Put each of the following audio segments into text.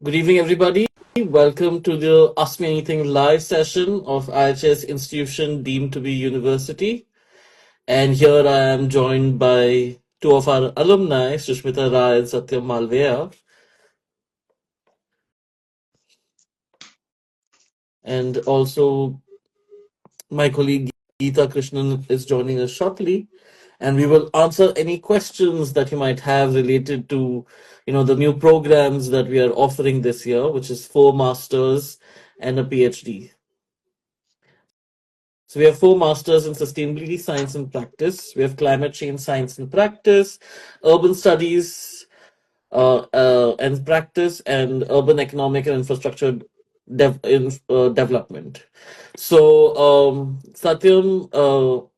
Good evening, everybody. Welcome to the Ask Me Anything live session of IIHS institution deemed to be university. And here I am joined by two of our alumni, Sushmita Rai and Satyam Malviya, and also my colleague Geeta Krishnan is joining us shortly. And we will answer any questions that you might have related to, the new programs that we are offering this year, which is 4 masters and a PhD. So we have 4 masters in sustainability science and practice. We have climate change science and practice, urban studies and practice, and urban economic and infrastructure development. So, Satyam,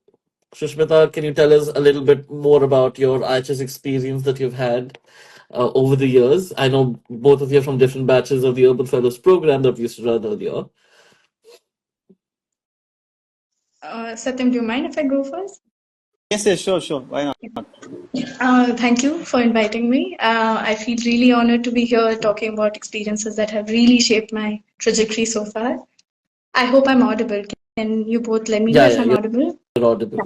Shushmita, can you tell us a little bit more about your IHS experience that you've had over the years? I know both of you are from different batches of the Urban Fellows program that we used to run earlier. Satyam, do you mind if I go first? Yes, sure. Why not? Thank you for inviting me. I feel really honored to be here talking about experiences that have really shaped my trajectory so far. I hope I'm audible. Can you both let me know if I'm You're audible? audible.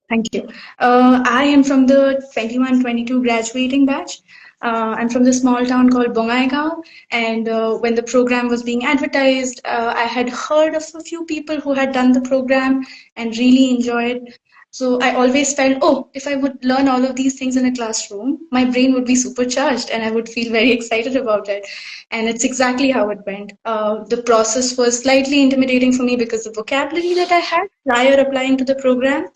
Thank you. I am from the 21-22 graduating batch. I'm from the small town called Bongaigaon, and when the program was being advertised, I had heard of a few people who had done the program and really enjoyed. So I always felt, oh, if I would learn all of these things in a classroom, my brain would be supercharged and I would feel very excited about it. And it's exactly how it went. The process was slightly intimidating for me because the vocabulary that I had prior applying to the program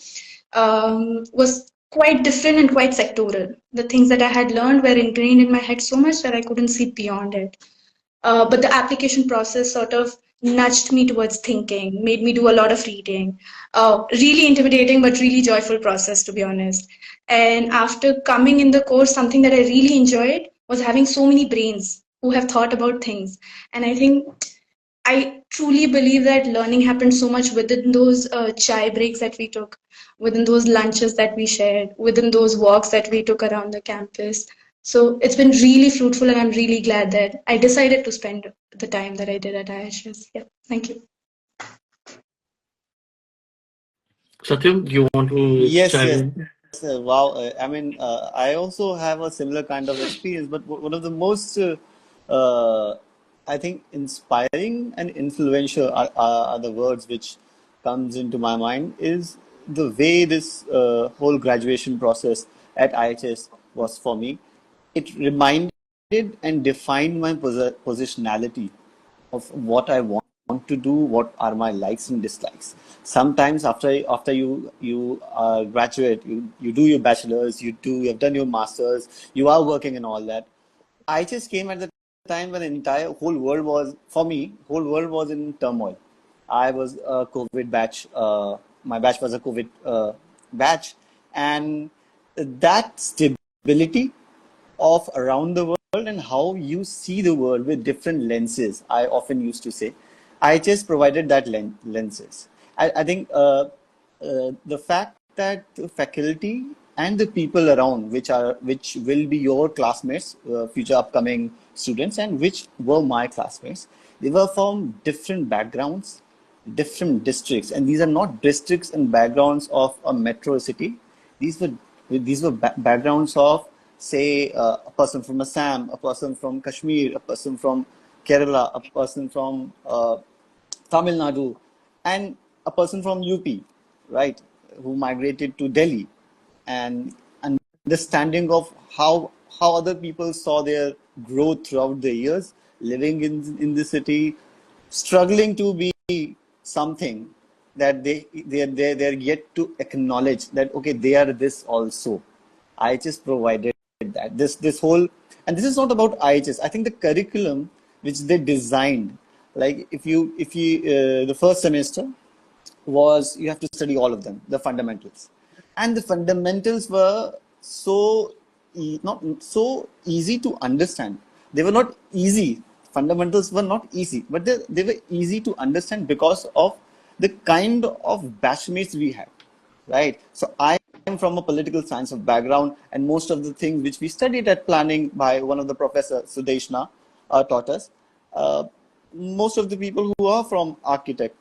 was quite different and quite sectoral. The things that I had learned were ingrained in my head so much that I couldn't see beyond it. But the application process sort of nudged me towards thinking, made me do a lot of reading. Really intimidating, but really joyful process, to be honest. And after coming in the course, something that I really enjoyed was having so many brains who have thought about things. And I think I truly believe that learning happened so much within those chai breaks that we took, within those lunches that we shared, within those walks that we took around the campus. So it's been really fruitful, and I'm really glad that I decided to spend the time that I did at IIHS. Yeah, thank you. Satyam, do you want to Yes. chime in? Wow. I also have a similar kind of experience, but one of the most, I think, inspiring and influential are the words which comes into my mind is the way this whole graduation process at IHS was for me. It reminded and defined my positionality of what I want to do, what are my likes and dislikes. Sometimes after you graduate, you do your bachelor's, you have done your master's, you are working and all that. I just came at the time when the entire whole world was, for me, whole world was in turmoil. I was a COVID batch. My batch was a COVID batch, and that stability of around the world and how you see the world with different lenses. I often used to say, I just provided that lenses. I think the fact that the faculty and the people around, which will be your classmates, future upcoming students, and which were my classmates, they were from different backgrounds, different districts, and these are not districts and backgrounds of a metro city. These were backgrounds of, say, a person from Assam, a person from Kashmir, a person from Kerala, a person from Tamil Nadu, and a person from UP, right, who migrated to Delhi, and understanding of how other people saw their growth throughout the years, living in the city, struggling to be something that they're yet to acknowledge that okay, they are this also. I just provided that this whole, and this is not about IHS. I think the curriculum which they designed, like if you the first semester was you have to study all of them, the fundamentals, and the fundamentals were not so easy to understand. They were not easy. Fundamentals were not easy, but they were easy to understand because of the kind of batchmates we had, right? So I am from a political science of background, and most of the things which we studied at planning by one of the professor Sudeshna taught us. Most of the people who are from architect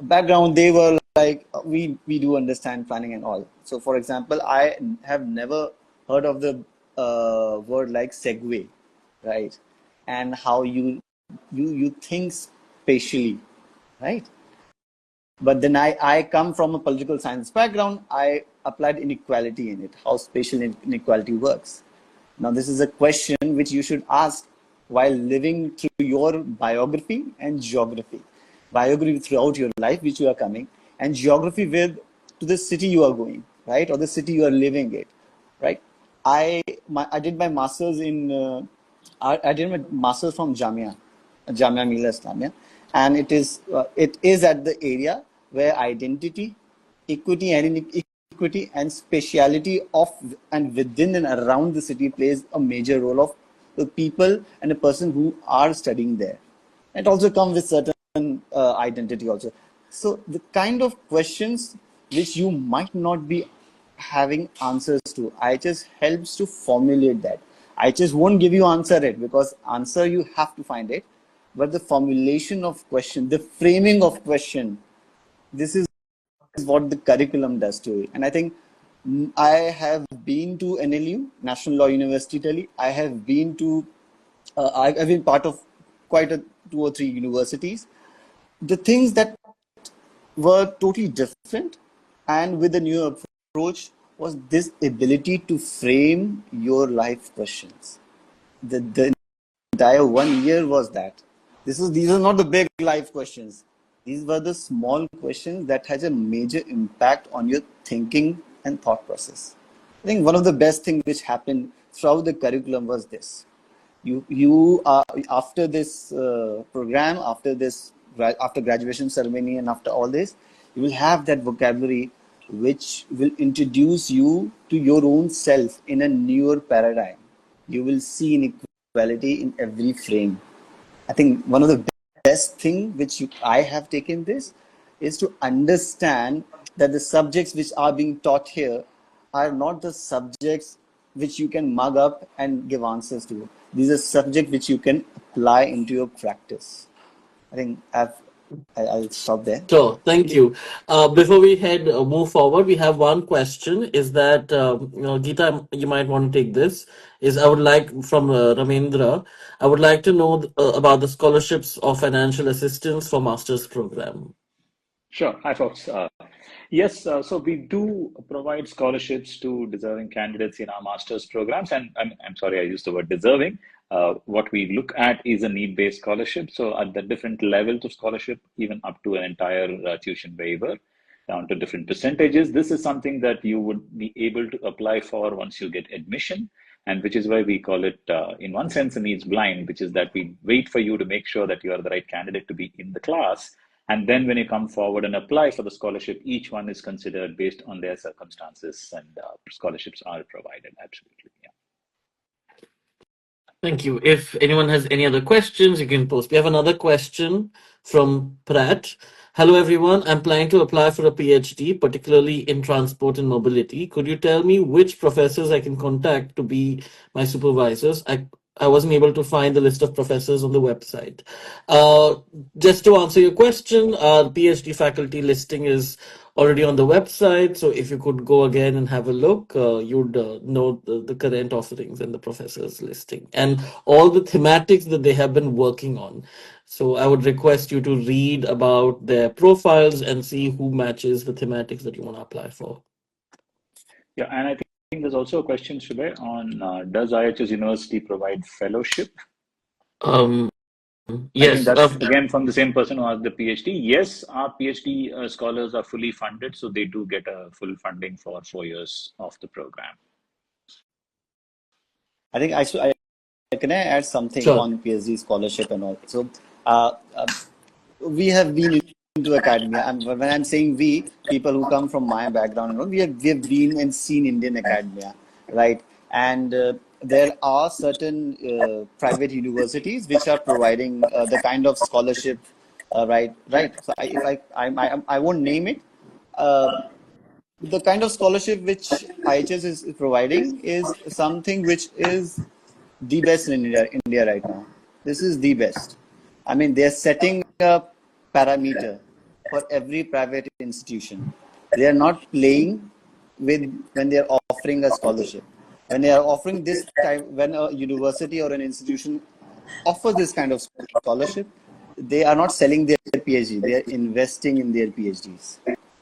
background, they were like, we do understand planning and all. So, for example, I have never heard of the word like segue, right? And how you think spatially, right? But then I come from a political science background. I applied inequality in it, how spatial inequality works. Now, this is a question which you should ask while living through your biography and geography. Biography throughout your life, which you are coming, and geography with to the city you are going, right, or the city you are living in, right. I did my masters in I did my masters from Jamia Millia Islamia, and it is at the area where identity, equity, and inequity and speciality of and within and around the city plays a major role of the people and the person who are studying there. It also comes with certain identity also. So the kind of questions which you might not be having answers to, IHS helps to formulate that. IHS won't give you answer it, because answer you have to find it, but the formulation of question, the framing of question, this is what the curriculum does to it. And I think I have been to NLU, National Law University Delhi. I have been to, I've been part of quite a 2 or 3 universities. The things that were totally different and with a new approach was this ability to frame your life questions. The entire 1 year was that. These are not the big life questions. These were the small questions that has a major impact on your thinking and thought process. I think one of the best things which happened throughout the curriculum was this. You after this program, after graduation ceremony, and after all this, you will have that vocabulary which will introduce you to your own self in a newer paradigm. You will see inequality in every frame. I think one of the best thing which I have taken this is to understand that the subjects which are being taught here are not the subjects which you can mug up and give answers to. These are subjects which you can apply into your practice. I think I'll stop there. Sure, thank you. Before we move forward, we have one question. Is that Geeta, you might want to take this. Is I would like from Ramendra. I would like to know about the scholarships or financial assistance for master's program. Sure. Hi, folks. Yes, so we do provide scholarships to deserving candidates in our master's programs. And I'm sorry, I used the word deserving. What we look at is a need-based scholarship. So at the different levels of scholarship, even up to an entire tuition waiver, down to different percentages. This is something that you would be able to apply for once you get admission. And which is why we call it, in one sense, a needs blind, which is that we wait for you to make sure that you are the right candidate to be in the class. And then when you come forward and apply for the scholarship, each one is considered based on their circumstances, and scholarships are provided. Absolutely. Yeah. Thank you. If anyone has any other questions, you can post. We have another question from Pratt. Hello, everyone. I'm planning to apply for a PhD, particularly in transport and mobility. Could you tell me which professors I can contact to be my supervisors? I wasn't able to find the list of professors on the website. Just to answer your question, PhD faculty listing is already on the website. So if you could go again and have a look, you'd know the current offerings and the professors listing and all the thematics that they have been working on. So I would request you to read about their profiles and see who matches the thematics that you want to apply for. Yeah, and I think there's also a question, Shubhay, on does IIHS University provide fellowship? Um, I think yes. that's again from the same person who asked the PhD. Yes, our PhD scholars are fully funded, so they do get a full funding for 4 years of the program. I think can I add something Sure. on PhD scholarship and all? So we have been into academia, and when I'm saying we, people who come from my background and all, we have been and seen Indian academia, right? And there are certain private universities which are providing the kind of scholarship, right? So I won't name it. The kind of scholarship which IHS is providing is something which is the best in India right now. This is the best. I mean, they're setting a parameter for every private institution. They are not playing with when they are offering a scholarship. When they are offering this type, when a university or an institution offers this kind of scholarship, they are not selling their PhD. They are investing in their PhDs,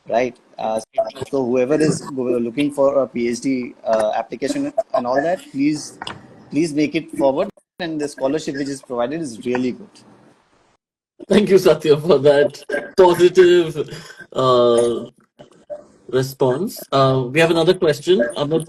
right? So whoever is looking for a PhD application and all that, please make it forward. And the scholarship which is provided is really good. Thank you, Satya, for that positive uh, response. We have another question. Amit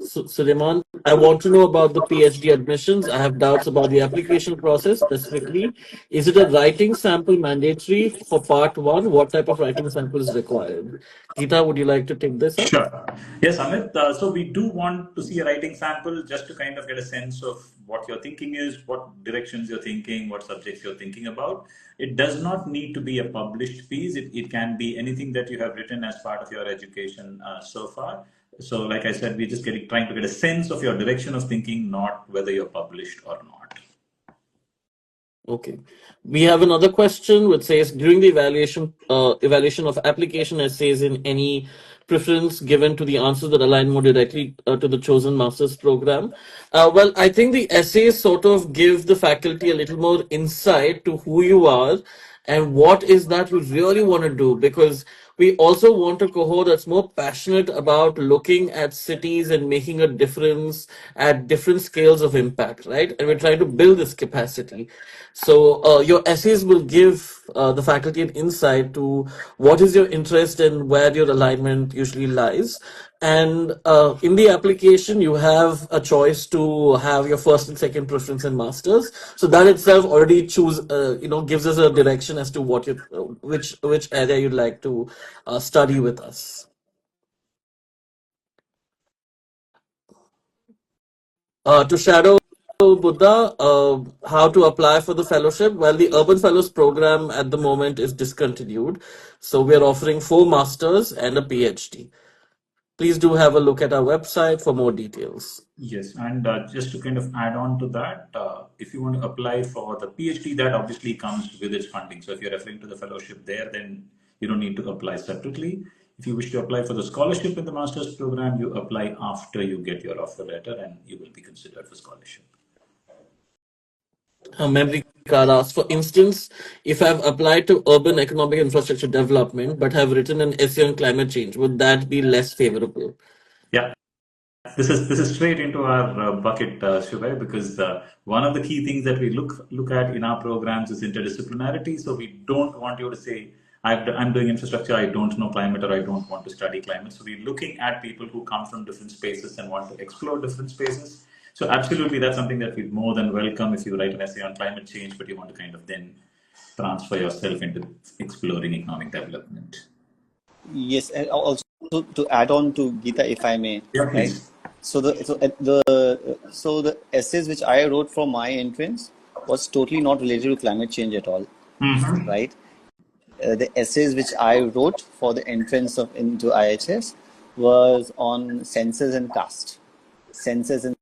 Suleiman, I want to know about the PhD admissions. I have doubts about the application process specifically. Is it a writing sample mandatory for part one? What type of writing sample is required? Geeta, would you like to take this up? Sure. Yes, Amit. So we do want to see a writing sample just to kind of get a sense of what your thinking is, what directions you're thinking, what subjects you're thinking about. It does not need to be a published piece. It can be anything that you have written as part of your education so far. So, like I said, we're just trying to get a sense of your direction of thinking, not whether you're published or not. Okay. We have another question which says during the evaluation of application essays in any preference given to the answers that align more directly to the chosen master's program. Well, I think the essays sort of give the faculty a little more insight to who you are and what is that you really want to do, because we also want a cohort that's more passionate about looking at cities and making a difference at different scales of impact, right? And we're trying to build this capacity. So your essays will give the faculty an insight to what is your interest and where your alignment usually lies. And in the application, you have a choice to have your first and second preference in masters. So that itself already gives us a direction as to what you, which area you'd like to study with us. To shadow Buddha, how to apply for the fellowship? Well, the Urban Fellows program at the moment is discontinued. So we're offering 4 masters and a PhD. Please do have a look at our website for more details. Yes, and just to kind of add on to that, if you want to apply for the PhD, that obviously comes with its funding. So if you're referring to the fellowship there, then you don't need to apply separately. If you wish to apply for the scholarship in the master's program, you apply after you get your offer letter and you will be considered for scholarship. Memory card asks, for instance, if I've applied to urban economic infrastructure development but have written an essay on climate change, would that be less favorable? Yeah, this is straight into our bucket, Shubhai, because one of the key things that we look at in our programs is interdisciplinarity. So we don't want you to say, I'm doing infrastructure, I don't know climate, or I don't want to study climate. So we're looking at people who come from different spaces and want to explore different spaces. So absolutely, that's something that we'd more than welcome if you write an essay on climate change, but you want to kind of then transfer yourself into exploring economic development. Yes, and also to add on to Geeta, if I may, Yeah, right? please. So the essays which I wrote for my entrance was totally not related to climate change at all, Mm-hmm. right? The essays which I wrote for the entrance into IIHS was on census and caste, census and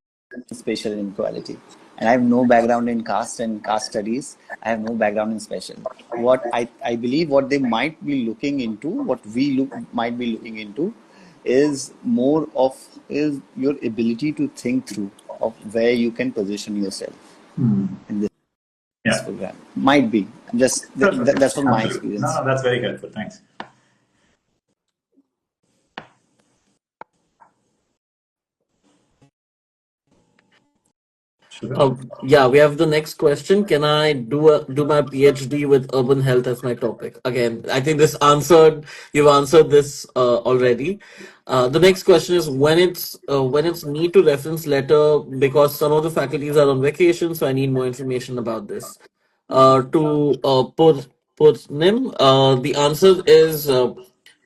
spatial inequality. And I have no background in caste and caste studies. I have no background in spatial. What I believe what they might be looking into, what we might be looking into, is more of is your ability to think through of where you can position yourself in this Yeah. program. Might be. That's from my Absolutely. experience. No, that's very helpful. Thanks. Sure. Yeah, we have the next question. Can I do my PhD with urban health as my topic? Again, I think you've answered this already. The next question is when it's need to reference letter, because some of the faculties are on vacation, so I need more information about this. To put Nim, the answer is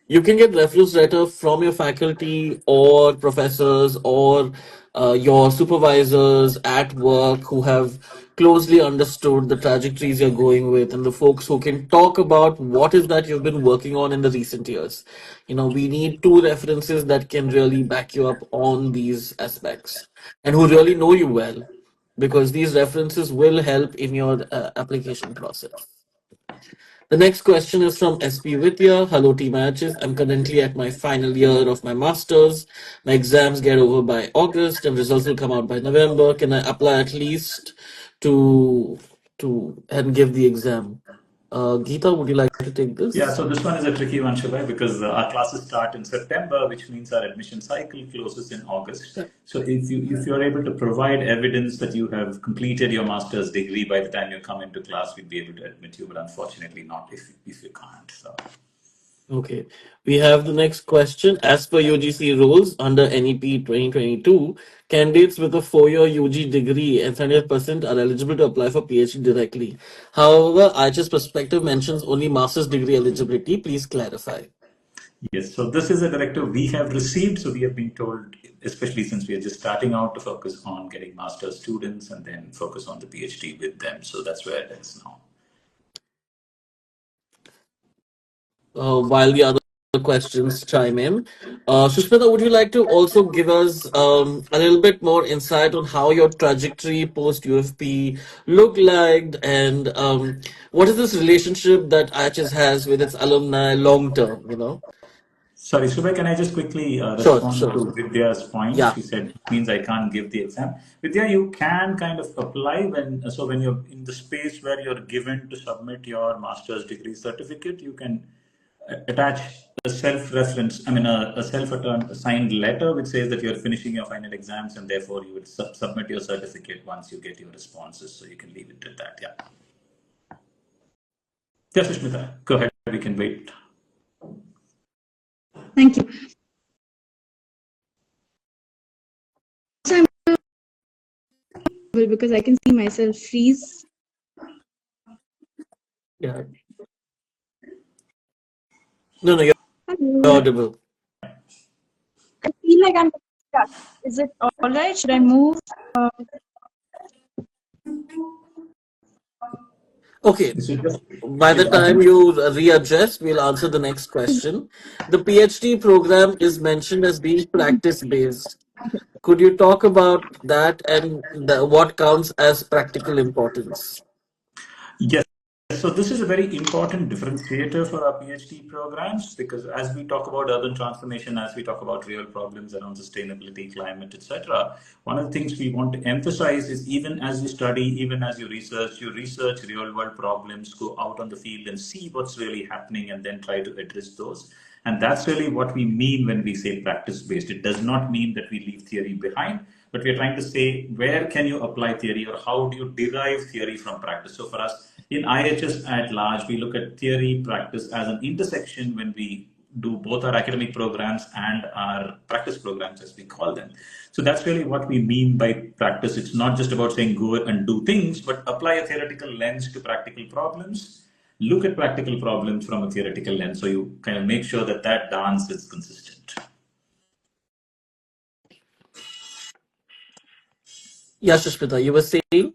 you can get reference letter from your faculty or professors or your supervisors at work who have closely understood the trajectories you're going with, and the folks who can talk about what is that you've been working on in the recent years. We need 2 references that can really back you up on these aspects and who really know you well. because these references will help in your application process. The next question is from SP Vidya. Hello, Team IIHS. I'm currently at my final year of my master's. My exams get over by August and results will come out by November. Can I apply at least to and give the exam? Geeta, would you like to take Yeah, this? so this one is a tricky one, Shubhai, because our classes start in September, which means our admission cycle closes in August. Yeah. So if you're able to provide evidence that you have completed your master's degree by the time you come into class, we'd be able to admit you, but unfortunately not if you can't. So Okay. We have the next question. As per UGC rules under NEP 2022, candidates with a 4-year UG degree and 75% are eligible to apply for PhD directly. However, IHS perspective mentions only master's degree eligibility. Please clarify. yes, so this is a directive we have received. So we have been told, especially since we are just starting out, to focus on getting master's students and then focus on the PhD with them. So that's where it is now. While the other questions chime in. Sushmita, would you like to also give us a little bit more insight on how your trajectory post UFP looked like, and what is this relationship that IHS has with its alumni long term? Sorry, Subha, can I just quickly Sure, respond sure. to Vidya's point? Yeah. She said it means I can't give the exam. Vidya, you can kind of apply when you're in the space where you're given to submit your master's degree certificate, you can attach a self-reference, I mean a self-atturned signed letter which says that you're finishing your final exams and therefore you would submit your certificate once you get your responses. So you can leave it at that. Yeah. Yes, Sushmita, go ahead. We can wait. Thank you. So I'm because I can see myself freeze. Yeah. No, no, you're Hello. audible. I feel like I'm stuck. Is it all right? Should I move? Okay. So just By the give us. time you readjust, we'll answer the next question. The PhD program is mentioned as being practice based. Could you talk about that and what counts as practical importance? Yes. So this is a very important differentiator for our PhD programs because as we talk about urban transformation, as we talk about real problems around sustainability, climate, etc., one of the things we want to emphasize is even as you study, even as you research real world problems, go out on the field and see what's really happening and then try to address those. And that's really what we mean when we say practice based. It does not mean that we leave theory behind, but we're trying to say where can you apply theory or how do you derive theory from practice. So for us in IHS at large, we look at theory practice as an intersection when we do both our academic programs and our practice programs, as we call them. So that's really what we mean by practice. It's not just about saying go and do things, but apply a theoretical lens to practical problems, look at practical problems from a theoretical lens. So you kind of make sure that that dance is consistent. Yeah, Shashmita, you were saying?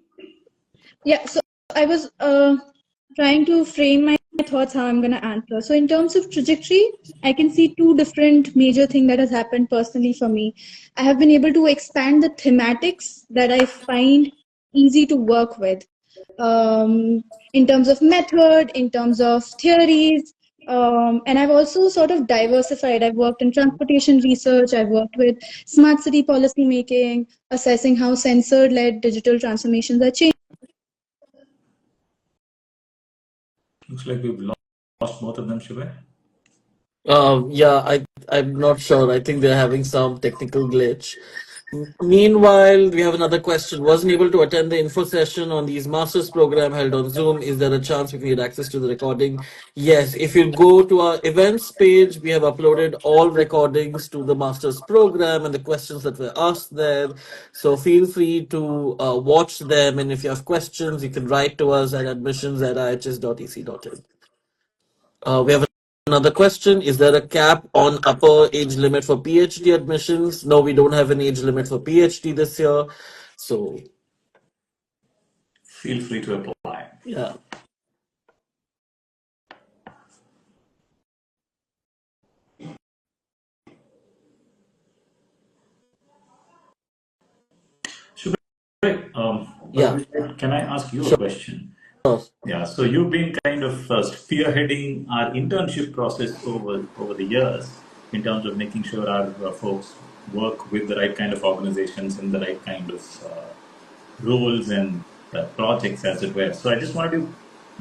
Yeah, so I was trying to frame my thoughts how I'm going to answer. So in terms of trajectory, I can see two different major things that has happened personally for me. I have been able to expand the thematics that I find easy to work with. In terms of method, in terms of theories, and I've also sort of diversified. I've worked in transportation research, I've worked with smart city policy making, assessing how sensor-led digital transformations are changing. Looks like we've lost both of them, Shubhay. Yeah, I'm not sure. I think they're having some technical glitch. Meanwhile, we have another question. Wasn't able to attend the info session on these master's program held on Zoom. Is there a chance we can get access to the recording? Yes, if you go to our events page, we have uploaded all recordings to the master's program and the questions that were asked there. So feel free to watch them. And if you have questions, you can write to us at admissions@ihs.ec.in. We have another question. Is there a cap on upper age limit for PhD admissions? No, we don't have an age limit for PhD this year. So, Feel free to apply. yeah. Right. Yeah, Can I ask you a sure. question? Yeah, so you've been kind of spearheading our internship process over the years in terms of making sure our folks work with the right kind of organizations and the right kind of roles and projects, as it were. So I just wanted to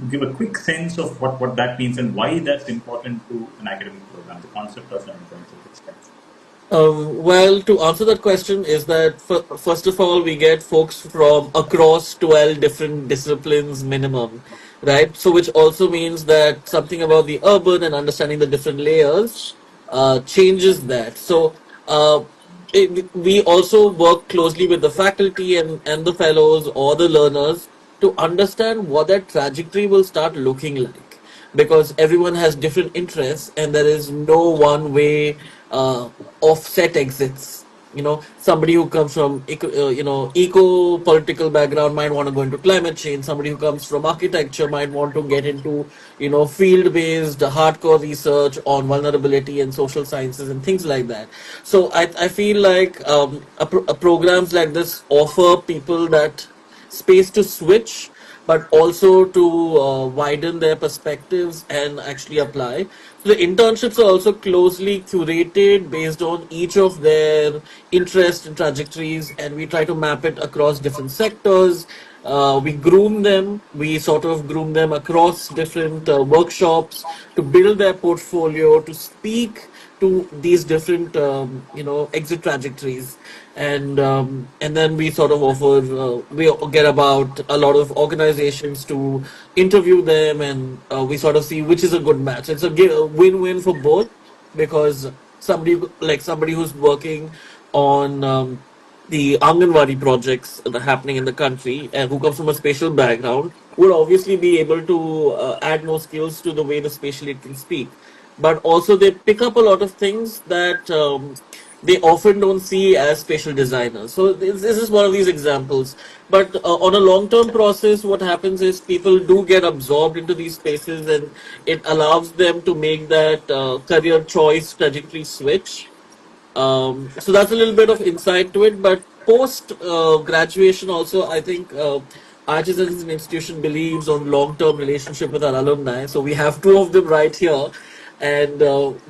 give a quick sense of what that means and why that's important to an academic program, the concept of an internship itself. Well, to answer that question is that first of all, we get folks from across 12 different disciplines minimum, right? So, which also means that something about the urban and understanding the different layers changes that. So, we also work closely with the faculty and the fellows or the learners to understand what that trajectory will start looking like, because everyone has different interests and there is no one way offset exits. Somebody who comes from eco political background might want to go into climate change. Somebody who comes from architecture might want to get into field based hardcore research on vulnerability and social sciences and things like that. So I feel like programs like this offer people that space to switch, but also to widen their perspectives and actually apply. So the internships are also closely curated based on each of their interests and trajectories, and we try to map it across different sectors. We groom them. We sort of groom them across different workshops to build their portfolio, to speak to these different exit trajectories, and then we sort of offer we get about a lot of organizations to interview them, and we sort of see which is a good match. It's a win-win for both, because somebody who's working on the Anganwadi projects that are happening in the country and who comes from a spatial background would obviously be able to add more skills to the way the spatial aid can speak. But also they pick up a lot of things that they often don't see as spatial designers. So this is one of these examples. But on a long-term process, what happens is people do get absorbed into these spaces, and it allows them to make that career choice trajectory switch. So that's a little bit of insight to it. But post graduation, also, I think IIHS as an institution believes on long-term relationship with our alumni. So we have two of them right here, and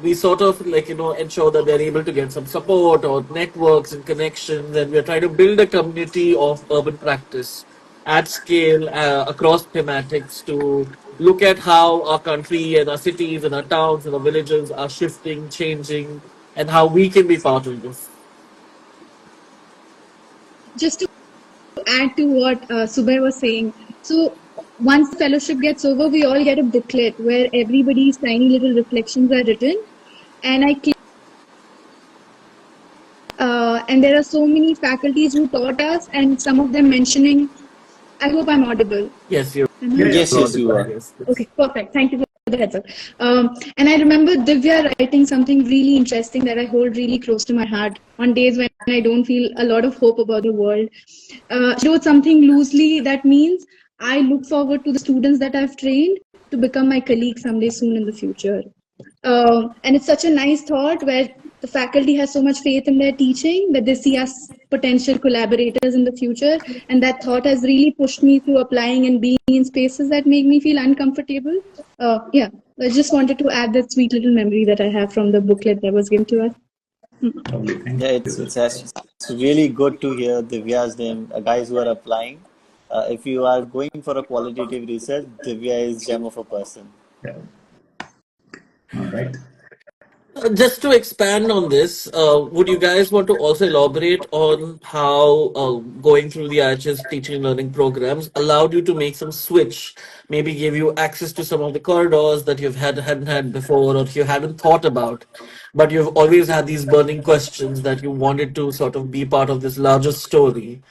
we sort of ensure that they're able to get some support or networks and connections, and we're trying to build a community of urban practice at scale across thematics to look at how our country and our cities and our towns and our villages are shifting, changing, and how we can be part of this. Just to add to what Subhay was saying, so once the fellowship gets over, we all get a booklet where everybody's tiny little reflections are written, and and there are so many faculties who taught us, and some of them mentioning. I hope I'm audible. Yes, you're Yes, yes, you are. yes. Okay, perfect. Thank you for the heads up. And I remember Divya writing something really interesting that I hold really close to my heart on days when I don't feel a lot of hope about the world. She wrote something loosely that means I look forward to the students that I've trained to become my colleagues someday soon in the future. And it's such a nice thought where the faculty has so much faith in their teaching that they see us potential collaborators in the future. And that thought has really pushed me through applying and being in spaces that make me feel uncomfortable. Yeah, I just wanted to add that sweet little memory that I have from the booklet that was given to us. Lovely, thank Yeah, you. it's really good to hear Divya's name, guys who are applying. If you are going for a qualitative research, Divya is gem of a person. Yeah. All right. Just to expand on this, would you guys want to also elaborate on how going through the IHS teaching and learning programs allowed you to make some switch, maybe gave you access to some of the corridors that hadn't had before, or you hadn't thought about, but you've always had these burning questions that you wanted to sort of be part of this larger story?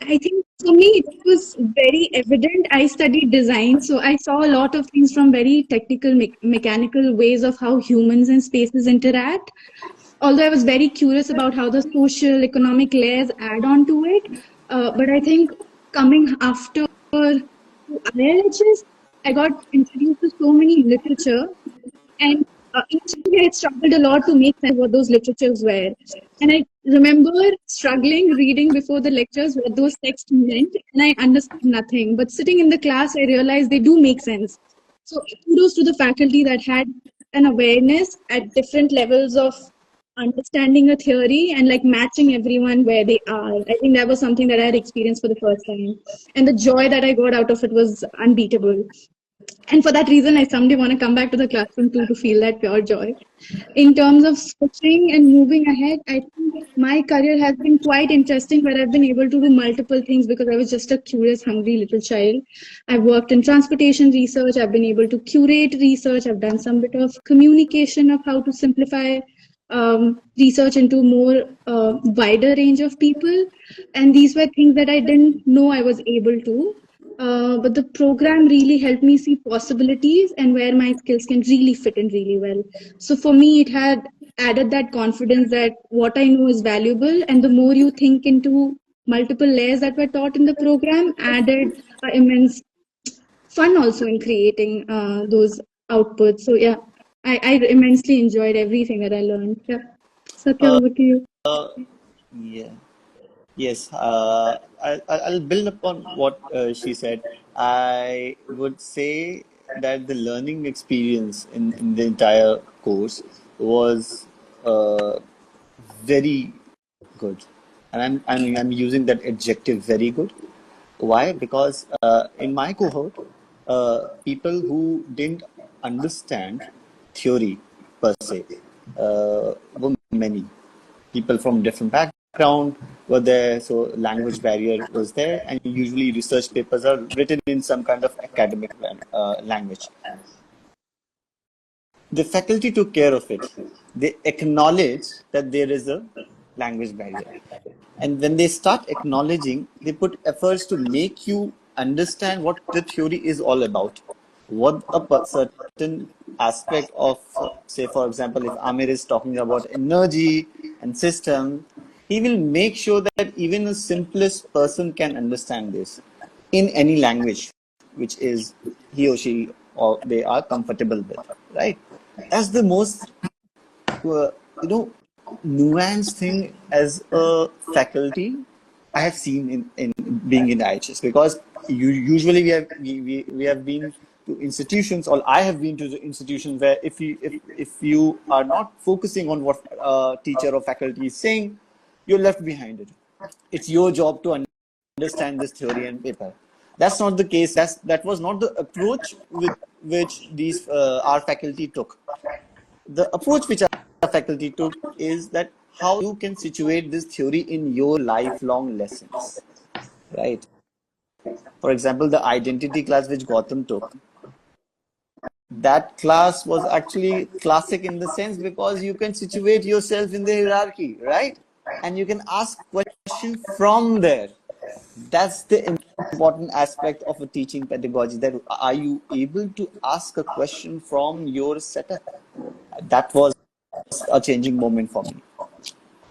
I think for me it was very evident. I studied design, so I saw a lot of things from very technical, mechanical ways of how humans and spaces interact. Although I was very curious about how the social, economic layers add on to it. But I think coming after ILHS, I got introduced to so many literature, and initially I struggled a lot to make sense of what those literatures were. And I remember struggling reading before the lectures what those texts meant, and I understood nothing. But sitting in the class, I realized they do make sense. So kudos to the faculty that had an awareness at different levels of understanding a theory and like matching everyone where they are. I think that was something that I had experienced for the first time. And the joy that I got out of it was unbeatable. And for that reason, I someday want to come back to the classroom too to feel that pure joy. In terms of switching and moving ahead, I think my career has been quite interesting where I've been able to do multiple things because I was just a curious, hungry little child. I've worked in transportation research, I've been able to curate research, I've done some bit of communication of how to simplify research into more wider range of people. And these were things that I didn't know I was able to. But the program really helped me see possibilities and where my skills can really fit in really well. So for me, it had added that confidence that what I know is valuable, and the more you think into multiple layers that were taught in the program, added immense fun also in creating those outputs. So yeah, I immensely enjoyed everything that I learned. Yeah, Satya, over to you. Yeah. Yes, I'll build upon what she said. I would say that the learning experience in the entire course was very good. And I'm using that adjective very good. Why? Because in my cohort, people who didn't understand theory per se were many. People from different background were there, so language barrier was there, and usually research papers are written in some kind of academic language. The faculty took care of it. They acknowledge that there is a language barrier. And when they start acknowledging, they put efforts to make you understand what the theory is all about. What a certain aspect of, say, for example, if Amir is talking about energy and system, he will make sure that even the simplest person can understand this in any language, which is he or she or they are comfortable with, right? That's the most nuanced thing as a faculty I have seen in being in IHS, because usually we have been to institutions, or I have been to the institutions where if you are not focusing on what teacher or faculty is saying, you're left behind it. It's your job to understand this theory and paper. That's not the case. That was not the approach with which these our faculty took. The approach which our faculty took is that how you can situate this theory in your lifelong lessons, right? For example, the identity class which Gautam took, that class was actually classic in the sense because you can situate yourself in the hierarchy, right? And you can ask questions from there. That's the important aspect of a teaching pedagogy, that are you able to ask a question from your setup? That was a changing moment for me.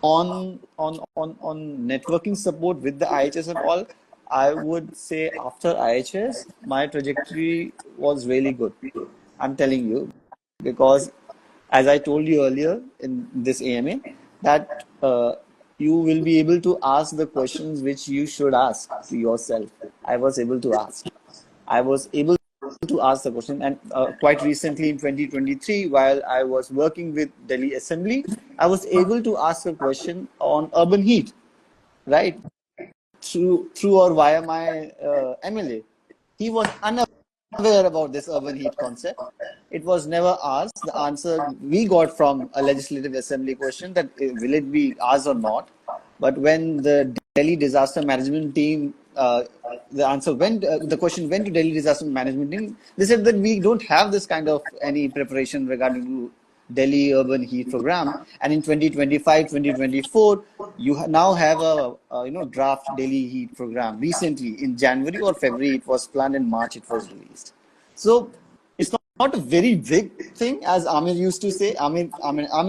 On networking support with the IHS and all, I would say after IHS, my trajectory was really good. I'm telling you, because as I told you earlier in this AMA, that you will be able to ask the questions which you should ask to yourself. I was able to ask. I was able to ask the question, and quite recently in 2023, while I was working with Delhi Assembly, I was able to ask a question on urban heat, right? Through or via my MLA. He was unaware about this urban heat concept. It was never asked. The answer we got from a legislative assembly question, that will it be asked or not. But when the Delhi disaster management team, the question went to Delhi disaster management team, they said that we don't have this kind of any preparation regarding to Delhi urban heat program. And in 2025, 2024, you now have a draft Delhi heat program. Recently, in January or February, it was planned. In March, it was released. So it's not a very big thing, as Amir used to say. Amir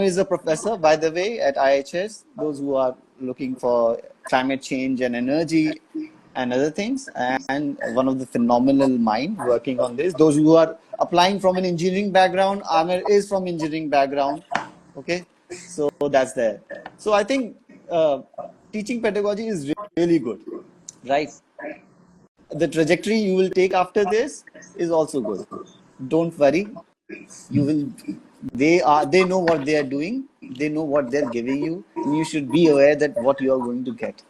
is a professor, by the way, at IIHS. Those who are looking for climate change and energy and other things, and one of the phenomenal mind working on this. Those who are applying from an engineering background. Amir is from engineering background. Okay, so that's there. So I think teaching pedagogy is really good, right? The trajectory you will take after this is also good. Don't worry. You will. They know what they are doing. They know what they're giving you, and you should be aware that what you are going to get.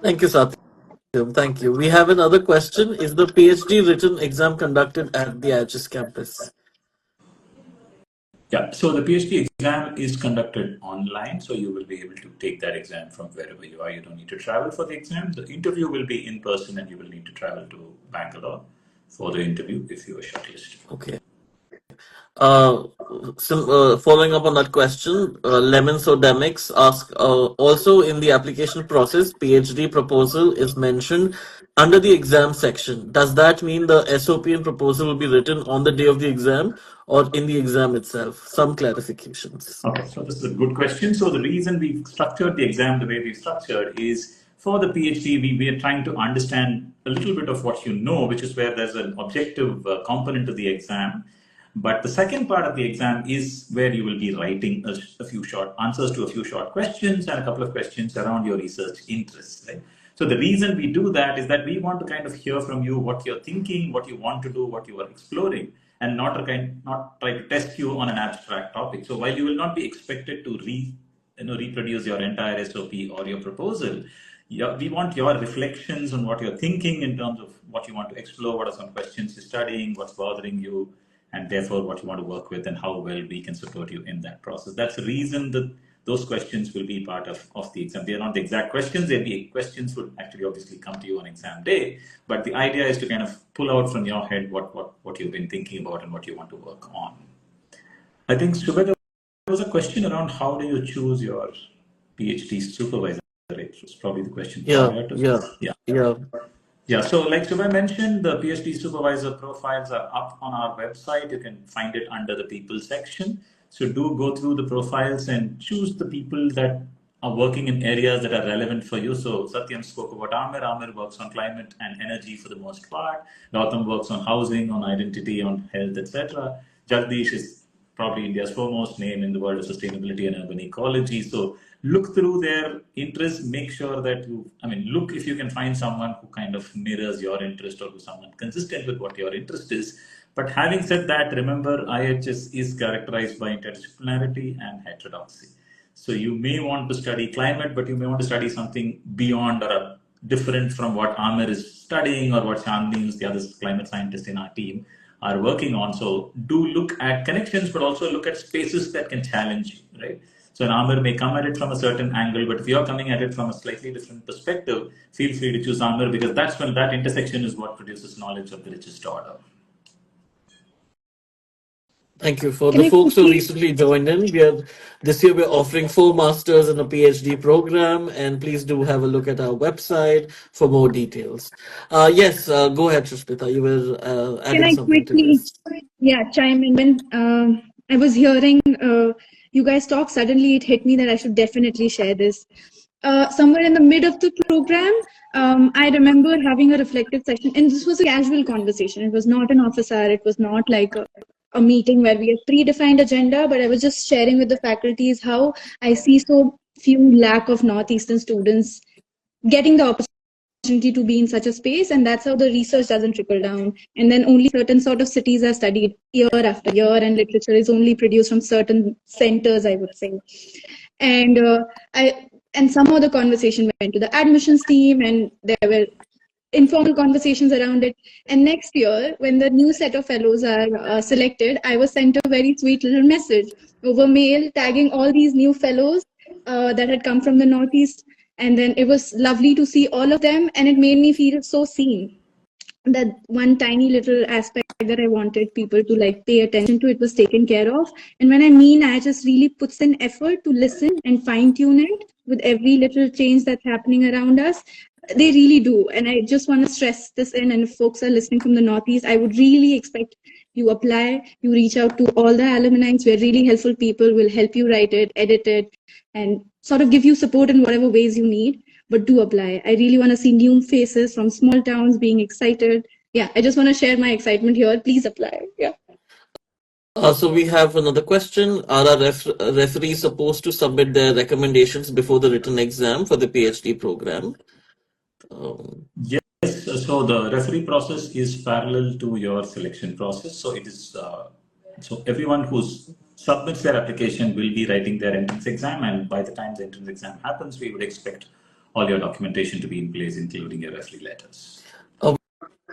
Thank you, Satyam. Thank you. We have another question. Is the PhD written exam conducted at the IIHS campus? Yeah, so the PhD exam is conducted online, so you will be able to take that exam from wherever you are. You don't need to travel for the exam. The interview will be in person, and you will need to travel to Bangalore for the interview if you are shortlisted. Okay. Following up on that question, Lemon Sodemics ask, also in the application process, PhD proposal is mentioned under the exam section. Does that mean the SOP and proposal will be written on the day of the exam or in the exam itself? Some clarifications. Okay, so this is a good question. So the reason we've structured the exam the way we've structured is for the PhD, we are trying to understand a little bit of what you know, which is where there's an objective component to the exam. But the second part of the exam is where you will be writing a few short answers to a few short questions and a couple of questions around your research interests. Right? So the reason we do that is that we want to kind of hear from you what you're thinking, what you want to do, what you are exploring, and not try to test you on an abstract topic. So while you will not be expected to reproduce your entire SOP or your proposal, we want your reflections on what you're thinking in terms of what you want to explore, what are some questions you're studying, what's bothering you, and therefore what you want to work with and how well we can support you in that process. That's the reason that those questions will be part of the exam. They are not the exact questions. Questions would actually obviously come to you on exam day, but the idea is to kind of pull out from your head what you've been thinking about and what you want to work on. I think, Shubha, there was a question around how do you choose your PhD supervisor? It was probably the question prior to Yeah, so like Shubha mentioned, the PhD supervisor profiles are up on our website. You can find it under the people section. So do go through the profiles and choose the people that are working in areas that are relevant for you. So Satyam spoke about Amir. Amir works on climate and energy for the most part. Gautam works on housing, on identity, on health, etc. Jagdish is probably India's foremost name in the world of sustainability and urban ecology. So look through their interests, make sure that look if you can find someone who kind of mirrors your interest or who's someone consistent with what your interest is. But having said that, remember IIHS is characterized by interdisciplinarity and heterodoxy. So you may want to study climate, but you may want to study something beyond or different from what Amir is studying or what Chandni, who's the other climate scientist in our team, are working on. So do look at connections, but also look at spaces that can challenge you, right? So an Amir may come at it from a certain angle, but if you're coming at it from a slightly different perspective, feel free to choose Amir because that's when that intersection is what produces knowledge of the richest order. Thank you. For the folks who recently joined in, this year we're offering 4 masters and a PhD program, and please do have a look at our website for more details. Yes, go ahead, Shushmita. You were adding something to this. Chime in? When I was hearing you guys talk, suddenly it hit me that I should definitely share this. Somewhere in the mid of the program, I remember having a reflective session, and this was a casual conversation. It was not an office hour. It was not like a meeting where we have predefined agenda, but I was just sharing with the faculties how I see so few lack of Northeastern students getting the opportunity to be in such a space, and that's how the research doesn't trickle down. And then only certain sort of cities are studied year after year, and literature is only produced from certain centers, I would say. And some of the conversation went to the admissions team, and there were informal conversations around it. And next year, when the new set of fellows are selected, I was sent a very sweet little message over mail tagging all these new fellows that had come from the Northeast. And then it was lovely to see all of them, and it made me feel so seen. That one tiny little aspect that I wanted people to like pay attention to, it was taken care of. And when I just really puts in effort to listen and fine tune it with every little change that's happening around us. They really do. And I just want to stress this in, and if folks are listening from the Northeast, I would really expect you apply, you reach out to all the alumni. We're really helpful people, will help you write it, edit it, and sort of give you support in whatever ways you need. But do apply. I really want to see new faces from small towns being excited. Yeah, I just want to share my excitement here. Please apply. Yeah. So we have another question. Are our referees supposed to submit their recommendations before the written exam for the PhD program? Um, Yes, so the referee process is parallel to your selection process. So it is so everyone who submits their application will be writing their entrance exam, and by the time the entrance exam happens, we would expect all your documentation to be in place, including your referee letters. uh,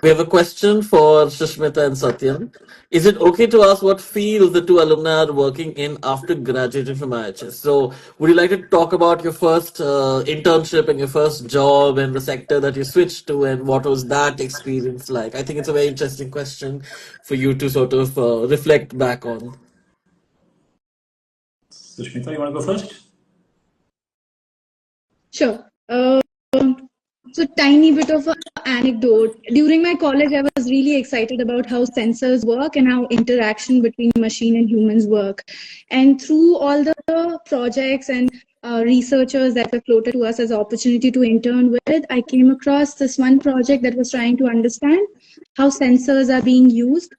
we have a question for Sushmita and Satyan. Is it okay to ask what field the two alumni are working in after graduating from IHS? So, would you like to talk about your first internship and your first job and the sector that you switched to, and what was that experience like? I think it's a very interesting question for you to sort of reflect back on. Sushmita, you want to go first? Sure. So tiny bit of an anecdote. During my college, I was really excited about how sensors work and how interaction between machine and humans work. And through all the projects and researchers that were floated to us as an opportunity to intern with, I came across this one project that was trying to understand how sensors are being used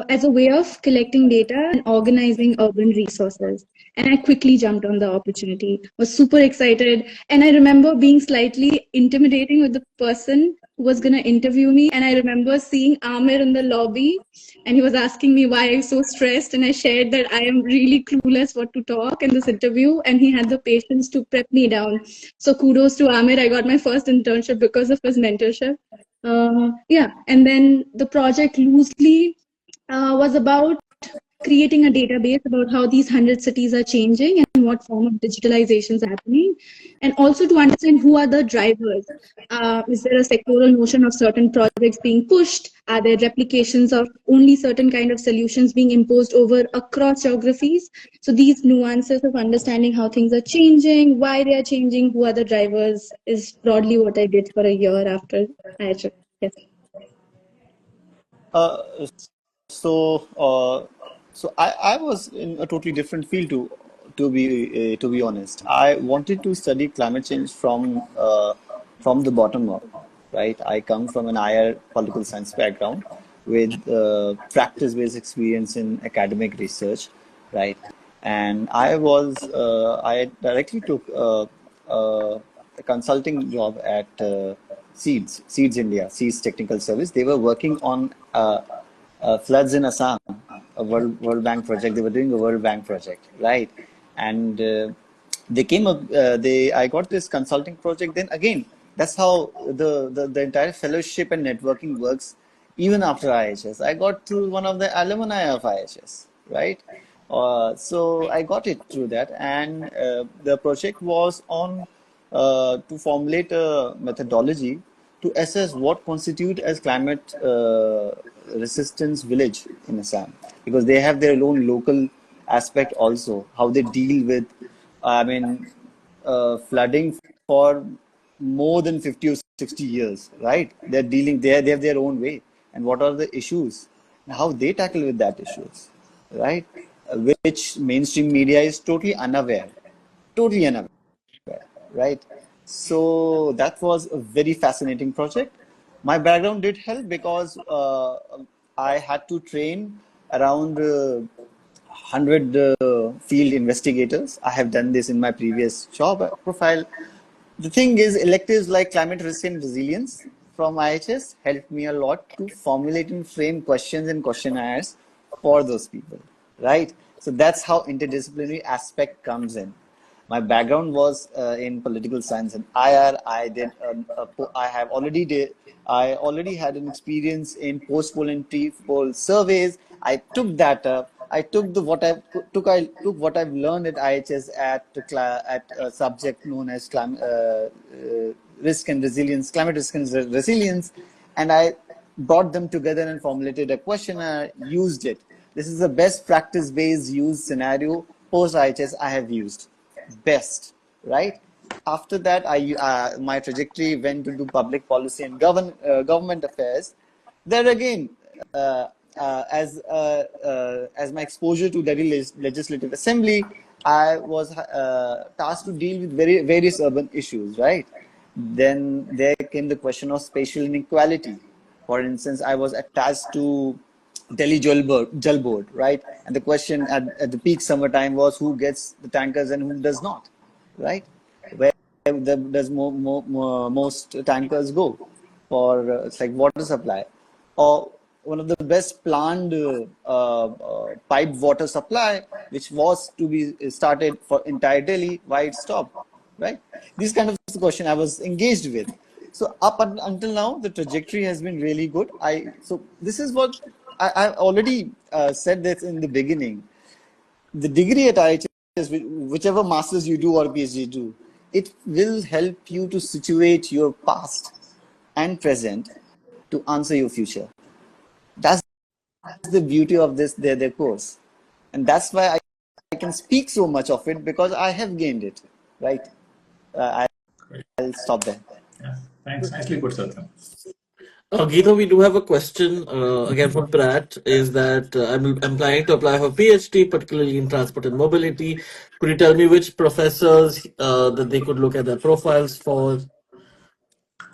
as a way of collecting data and organizing urban resources. And I quickly jumped on the opportunity, was super excited. And I remember being slightly intimidating with the person who was going to interview me. And I remember seeing Amir in the lobby, and he was asking me why I'm so stressed. And I shared that I am really clueless what to talk in this interview. And he had the patience to prep me down. So kudos to Amir. I got my first internship because of his mentorship. Yeah, and then the project loosely was about creating a database about how these 100 cities are changing and what form of digitalization is happening, and also to understand who are the drivers. Is there a sectoral notion of certain projects being pushed? Are there replications of only certain kind of solutions being imposed over across geographies? So these nuances of understanding how things are changing, why they are changing, who are the drivers, is broadly what I did for a year after I had. Yes. Uh, so, I was in a totally different field to be honest. I wanted to study climate change from the bottom up, right? I come from an IR political science background with practice-based experience in academic research, right? And I directly took a consulting job at Seeds India, Seeds Technical Service. They were working on floods in Assam, a World Bank project. They were doing a World Bank project, right? And they came up. I got this consulting project. Then again, that's how the entire fellowship and networking works. Even after IHS, I got through one of the alumni of IHS, right? So I got it through that, and the project was on to formulate a methodology to assess what constitute as climate resistance village in Assam, because they have their own local aspect also, how they deal with, I mean, flooding for more than 50 or 60 years, right? They have their own way, and what are the issues, and how they tackle with that issues, right? Which mainstream media is totally unaware, right? So that was a very fascinating project. My background did help because I had to train around 100 field investigators. I have done this in my previous job profile. The thing is, electives like climate risk and resilience from IHS helped me a lot to formulate and frame questions and questionnaires for those people, right? So that's how interdisciplinary aspect comes in. My background was in political science and IR. I already had an experience in post-poll and pre-poll surveys. I took that up. I took I took what I've learned at IHS at a subject known as risk and resilience, climate risk and resilience, and I brought them together and formulated a questionnaire, used it. This is the best practice based use scenario post IHS I have used. Best, right? After that, my trajectory went to do public policy and government affairs. There again, uh, as my exposure to Delhi Legislative Assembly, I was tasked to deal with various urban issues, right? Then there came the question of spatial inequality. For instance, I was attached to Delhi Jal Board, right? And the question at the peak summertime was who gets the tankers and who does not, right? Where does most tankers go for it's like water supply, or one of the best planned piped water supply, which was to be started for entire Delhi, why it stopped, right? These kind of question I was engaged with. So until now, the trajectory has been really good. So this is what I already said this in the beginning. The degree at IIHS, whichever masters you do or PhD do, it will help you to situate your past and present to answer your future. That's the beauty of their course, and that's why I can speak so much of it because I have gained it, right? I'll stop there. Yeah, thanks. Nicely put, Satyam. Geeta, we do have a question again from Pratt. Is that I'm planning to apply for PhD, particularly in transport and mobility. Could you tell me which professors that they could look at their profiles for?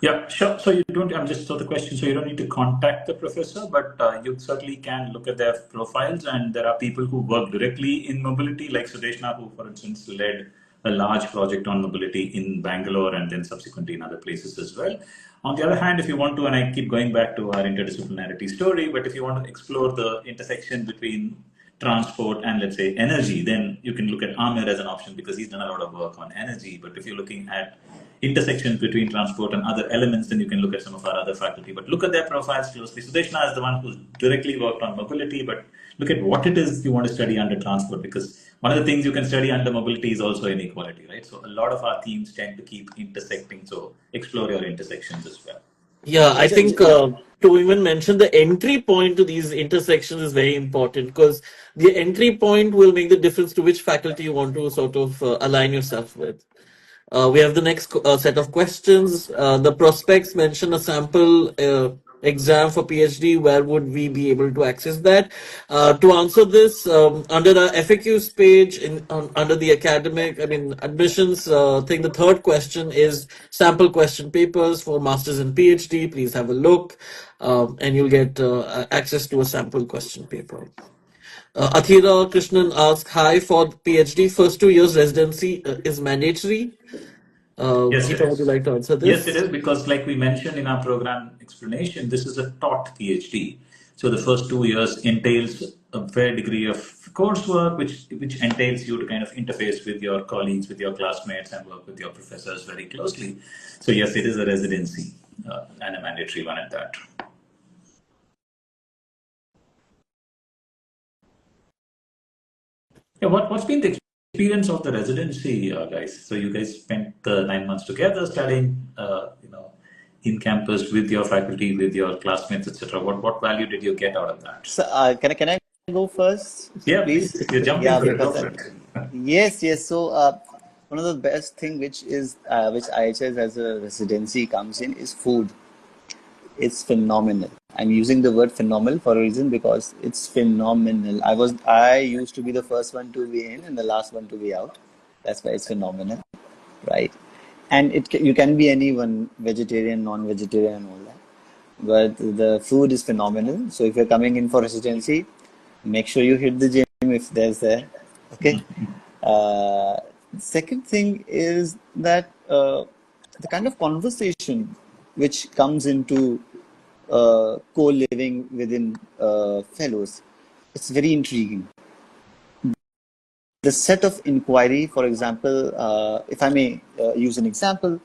Yeah, sure. So you don't, I'm just so the question, so you don't need to contact the professor, but you certainly can look at their profiles. And there are people who work directly in mobility, like Sudeshna, who, for instance, led a large project on mobility in Bangalore and then subsequently in other places as well. On the other hand, if you want to, and I keep going back to our interdisciplinarity story, but if you want to explore the intersection between transport and let's say energy, then you can look at Amir as an option because he's done a lot of work on energy. But if you're looking at intersections between transport and other elements, then you can look at some of our other faculty. But look at their profiles closely. Sudeshna is the one who's directly worked on mobility, but look at what it is you want to study under transport, because one of the things you can study under mobility is also inequality, right? So a lot of our themes tend to keep intersecting. So explore your intersections as well. Yeah, I think Yeah. to even mention the entry point to these intersections is very important because the entry point will make the difference to which faculty you want to sort of align yourself with. We have the next set of questions. The prospects mention a sample exam for PhD. Where would we be able to access that? To answer this, under the FAQs page under the academic, I mean admissions thing, the third question is sample question papers for masters and PhD. Please have a look, and you'll get access to a sample question paper. Athira Krishnan asks, hi, for PhD, first 2 years residency is mandatory. Yes, it Geeta, would you is. like to answer Yes, it this? is, because, like we mentioned in our program explanation, this is a taught PhD. So the first 2 years entails a fair degree of coursework, which entails you to kind of interface with your colleagues, with your classmates, and work with your professors very closely. So yes, it is a residency and a mandatory one at that. Yeah, what's been the experience of the residency, guys? So you guys spent 9 months together studying, in campus with your faculty, with your classmates, etc. What value did you get out of that? So can I go first, Yeah, please? please. You're jumping Yeah, for it. Go because for it. yes. So one of the best thing which IHS as a residency comes in is food. It's phenomenal. I'm using the word phenomenal for a reason because it's phenomenal. I used to be the first one to be in and the last one to be out. That's why it's phenomenal, right? And you can be anyone, vegetarian, non-vegetarian, and all that. But the food is phenomenal. So if you're coming in for residency, make sure you hit the gym if there's there. Okay. Uh, Second thing is that the kind of conversation which comes into co-living within fellows, it's very intriguing. The set of inquiry, for example, if I may use an example,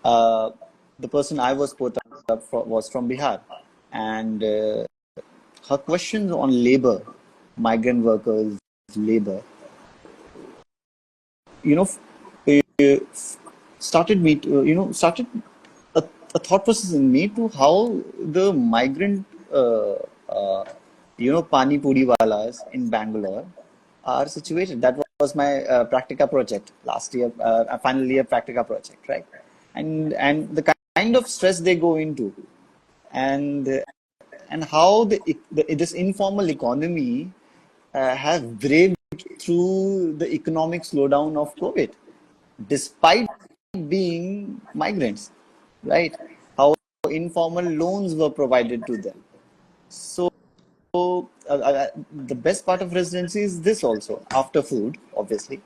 uh, the person I was put up for was from Bihar, and her questions on labor, migrant workers, labor, you know, started me to, started a thought process in me to how the migrant, pani puri walas in Bangalore are situated. That was my practica project last year, final year practica project, right? And the kind of stress they go into, and and how this informal economy have braved through the economic slowdown of COVID, despite being migrants, right? How informal loans were provided to them. So the best part of residency is this also, after food, obviously,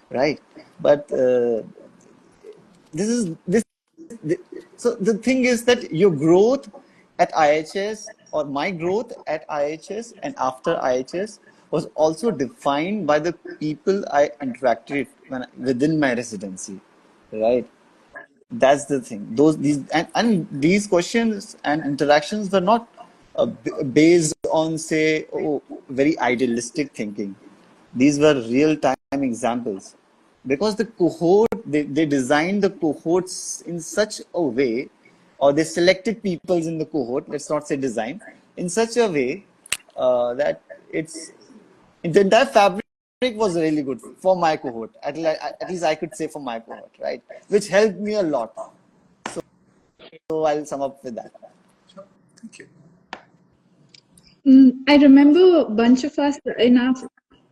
right? But this is this. So the thing is that your growth at IHS, or my growth at IHS and after IHS, was also defined by the people I interacted within my residency, right? That's the thing. And these questions and interactions were not based on, say, very idealistic thinking. These were real time examples, because the cohort, they designed the cohorts in such a way, or they selected peoples in the cohort, let's not say design, in such a way that it's the entire fabric was really good for my cohort. At least I could say for my cohort, right? Which helped me a lot. So I'll sum up with that. Sure. Thank you. I remember a bunch of us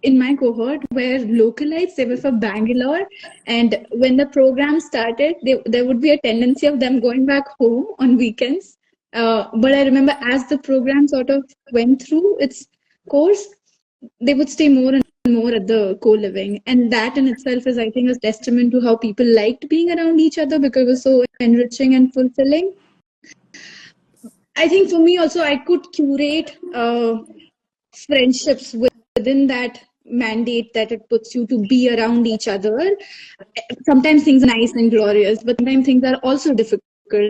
in my cohort were localites. They were from Bangalore, and when the program started, there would be a tendency of them going back home on weekends. But I remember as the program sort of went through its course, they would stay more and more at the co-living, and that in itself is, I think, a testament to how people liked being around each other because it was so enriching and fulfilling. I think for me also, I could curate friendships within that mandate that it puts you to be around each other. Sometimes things are nice and glorious, but sometimes things are also difficult.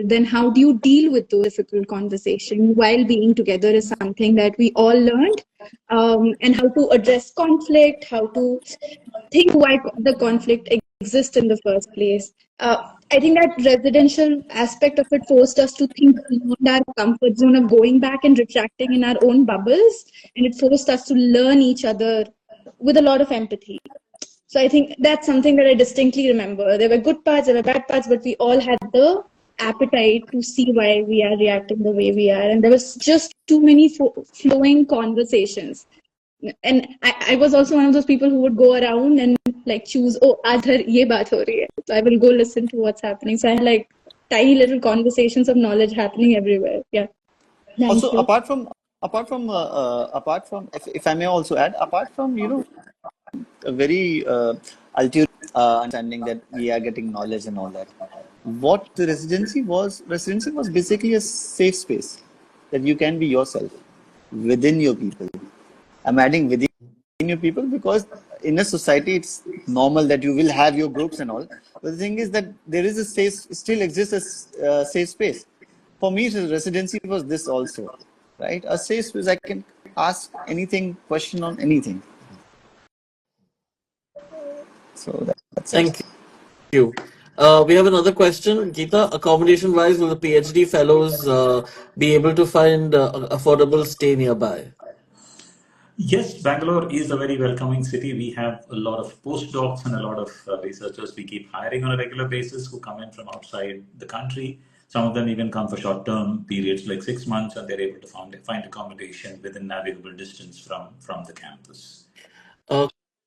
Then how do you deal with those difficult conversations while being together is something that we all learned. And how to address conflict, how to think why the conflict exists in the first place. I think that residential aspect of it forced us to think beyond our comfort zone of going back and retracting in our own bubbles, and it forced us to learn each other with a lot of empathy. So I think that's something that I distinctly remember. There were good parts, there were bad parts, but we all had the appetite to see why we are reacting the way we are, and there was just too many flowing conversations. And I was also one of those people who would go around and like choose, oh, aadhar ye baat ho rahi hai. So I will go listen to what's happening. So I had like tiny little conversations of knowledge happening everywhere. Yeah. Thank Also, you. apart from, if I may also add, apart from, a very ulterior understanding that we are getting knowledge and all that, what the residency was basically a safe space that you can be yourself within your people. I'm adding within your people because in a society it's normal that you will have your groups and all. But the thing is that there is a still exists a safe space. For me, residency was this also, right? A safe space I can ask anything, question on anything. So that's it. Thank you. We have another question. Geeta, accommodation-wise, will the PhD fellows be able to find affordable stay nearby? Yes, Bangalore is a very welcoming city. We have a lot of postdocs and a lot of researchers we keep hiring on a regular basis who come in from outside the country. Some of them even come for short-term periods like 6 months, and they're able to find accommodation within navigable distance from the campus.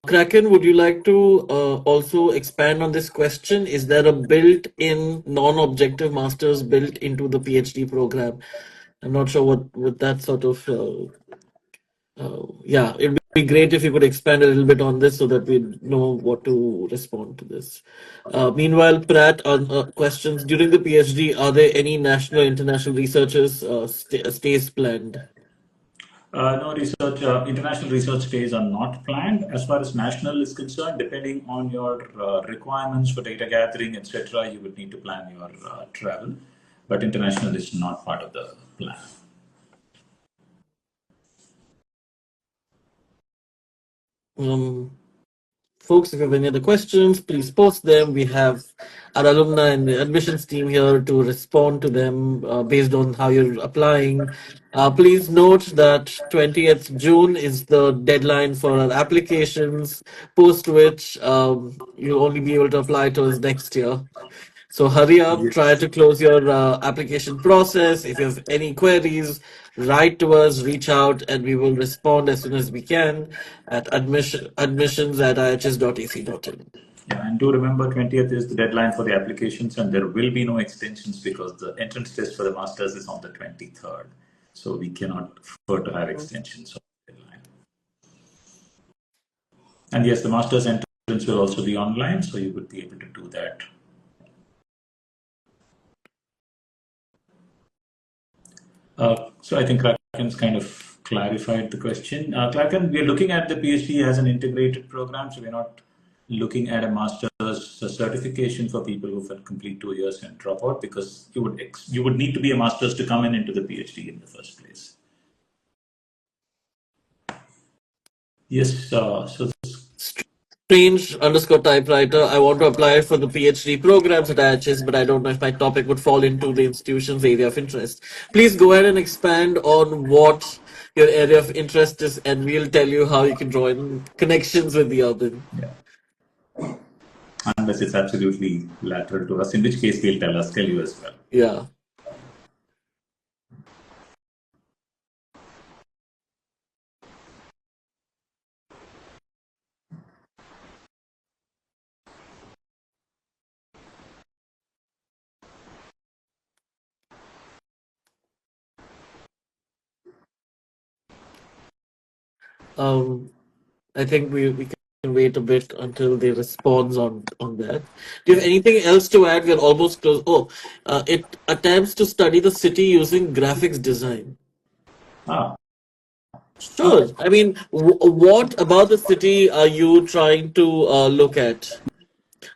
Kraken, would you like to also expand on this question? Is there a built-in non-objective master's built into the PhD program? I'm not sure what would that sort of yeah, it'd be great if you could expand a little bit on this so that we know what to respond to this. Meanwhile, Pratt, on questions during the PhD, are there any national or international researchers stays planned? No research, international research stays are not planned. As far as national is concerned, depending on your requirements for data gathering, etc., you would need to plan your travel. But international is not part of the plan. Folks, if you have any other questions, please post them. We have our alumni and the admissions team here to respond to them based on how you're applying. Please note that 20th June is the deadline for our applications, post which you'll only be able to apply towards next year. So hurry up, try to close your application process. If you have any queries, write to us, reach out, and we will respond as soon as we can at admissions@ihs.ac.in. Yeah, and do remember 20th is the deadline for the applications, and there will be no extensions because the entrance test for the masters is on the 23rd. So we cannot afford to have extensions of the deadline. And yes, the master's entrance will also be online, so you would be able to do that. So I think Kraken's kind of clarified the question. Kraken, we're looking at the PhD as an integrated program, so we're not looking at a master's certification for people who will complete 2 years and drop out, because you would need to be a master's to come into the PhD in the first place. Yes, so Strange underscore typewriter. I want to apply for the PhD programs at IIHS, but I don't know if my topic would fall into the institution's area of interest. Please go ahead and expand on what your area of interest is, and we'll tell you how you can draw in connections with the urban. yeah. Unless it's absolutely lateral to us, in which case we'll tell you as well. Yeah. I think we can wait a bit until they respond on that. Do you have anything else to add? We're almost close. Oh, it attempts to study the city using graphics design. Sure. Okay. I mean, what about the city are you trying to look at?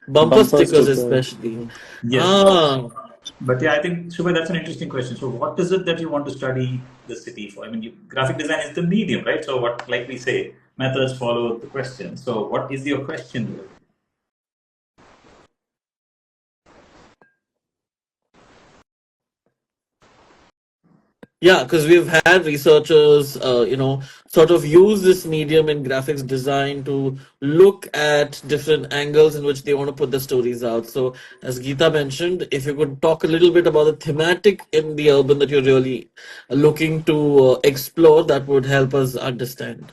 Bumper Bumper stickers, sticker. especially. Yes. Ah, But yeah, I think, Shubha, that's an interesting question. So what is it that you want to study the city for? I mean, graphic design is the medium, right? So what, like we say, methods follow the question. So what is your question? yeah, because we've had researchers, sort of use this medium in graphics design to look at different angles in which they want to put the stories out. So, as Geeta mentioned, if you could talk a little bit about the thematic in the urban that you're really looking to explore, that would help us understand.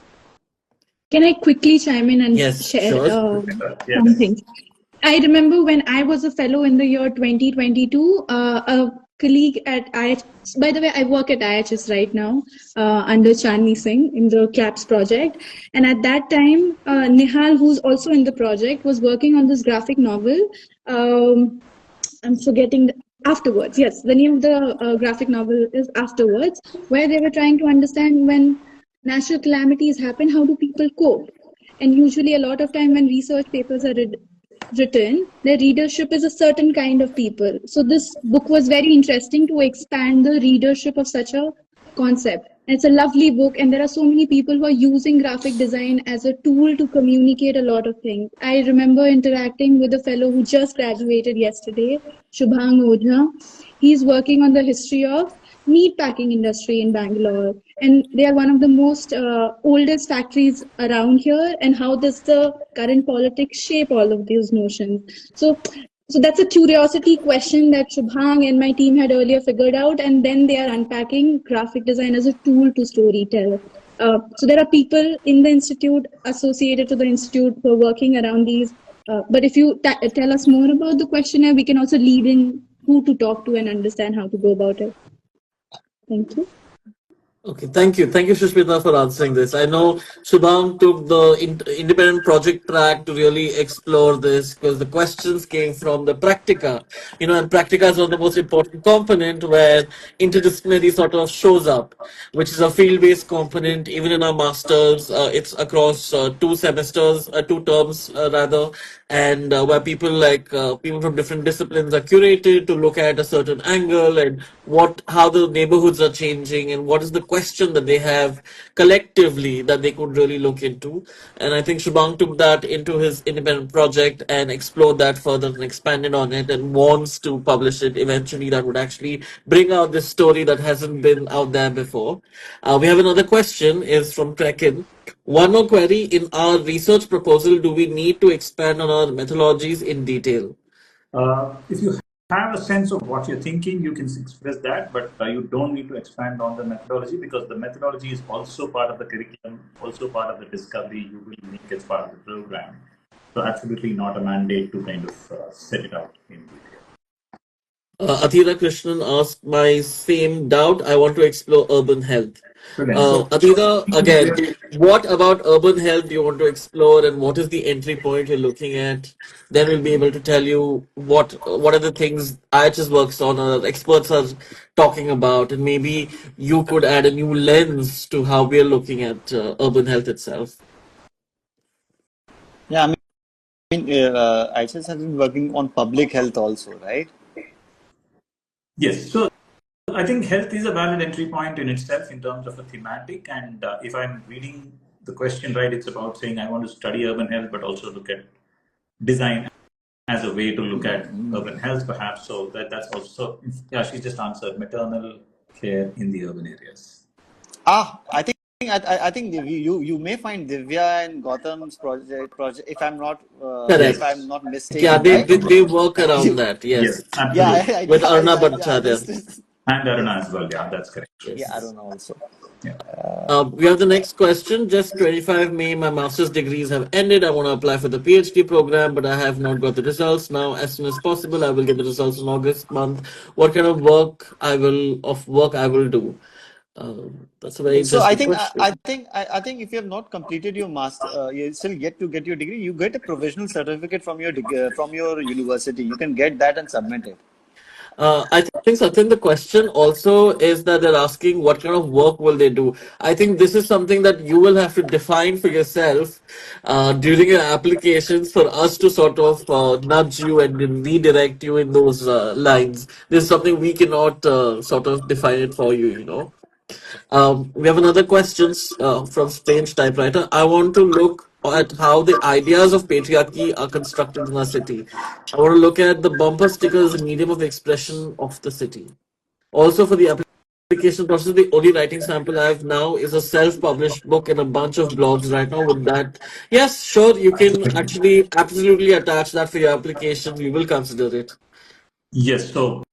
Can I quickly chime in and Yes, share sure. Yes. something? I remember when I was a fellow in the year 2022, a colleague at IIHS, by the way, I work at IIHS right now under Chandni Singh in the CLAPS project. And at that time, Nihal, who's also in the project, was working on this graphic novel. I'm forgetting Afterwards. Yes, the name of the graphic novel is Afterwards, where they were trying to understand when natural calamities happen, how do people cope? And usually, a lot of time when research papers are written, their readership is a certain kind of people. So this book was very interesting to expand the readership of such a concept. And it's a lovely book, and there are so many people who are using graphic design as a tool to communicate a lot of things. I remember interacting with a fellow who just graduated yesterday, Shubhang Ojha. He's working on the history of meat packing industry in Bangalore, and they are one of the most oldest factories around here. And how does the current politics shape all of these notions? So that's a curiosity question that Shubhang and my team had earlier figured out, and then they are unpacking graphic design as a tool to storytell. So there are people in the institute associated to the institute who are working around these. But if you tell us more about the questionnaire, we can also lead in who to talk to and understand how to go about it. Thank you. Okay, thank you. Thank you, Sushmita, for answering this. I know Shubham took the independent project track to really explore this because the questions came from the practica. And practica is one of the most important component where interdisciplinary sort of shows up, which is a field-based component. Even in our masters, it's across 2 semesters, 2 terms rather, and where people from different disciplines are curated to look at a certain angle and how the neighborhoods are changing and what is the question that they have collectively that they could really look into. And I think Shubhang took that into his independent project and explored that further and expanded on it and wants to publish it eventually. That would actually bring out this story that hasn't been out there before. We have another question is from Kraken. One more query. In our research proposal, do we need to expand on our methodologies in detail? If you have a sense of what you're thinking, you can express that, but you don't need to expand on the methodology, because the methodology is also part of the curriculum, also part of the discovery you will make as part of the program. So absolutely not a mandate to kind of set it out in detail. Athira Krishnan asked my same doubt. I want to explore urban health. Brilliant. So, Athira, again, what about urban health do you want to explore, and what is the entry point you're looking at? Then we'll be able to tell you what are the things IHS works on or experts are talking about, and maybe you could add a new lens to how we are looking at urban health itself. Yeah, IIHS has been working on public health also, right? yes. So I think health is a valid entry point in itself in terms of a thematic. And if I'm reading the question right, it's about saying I want to study urban health, but also look at design as a way to look at urban health, perhaps. So that's also, yeah, she just answered maternal care in the urban areas. I think you may find Divya and Gautam's project if I'm not Correct. if I'm not mistaken, Yeah, right? they work around that. Yes, Yes, absolutely. Yeah, with Arna I Bhattacharya. just And Aruna as well. Yeah, that's correct. yeah, Yes. I don't know also. Yeah. We have the next question. Just 25 May, my master's degrees have ended. I want to apply for the PhD program, but I have not got the results. Now, as soon as possible, I will get the results in August month. What kind of work I will do? That's a very So I interesting think question. I think if you have not completed your master, you still get to get your degree. You get a provisional certificate from your university. You can get that and submit it. I think, Satyan, the question also is that they're asking what kind of work will they do. I think this is something that you will have to define for yourself during your applications for us to sort of nudge you and then redirect you in those lines. This is something we cannot sort of define it for you, you know. We have another question from Strange Typewriter. I want to look at how the ideas of patriarchy are constructed in our city. I want to look at the bumper stickers, the medium of expression of the city. Also, for the application process, the only writing sample I have now is a self-published book and a bunch of blogs right now with that. Yes, sure, you can actually absolutely attach that for your application. We will consider it. Yes. So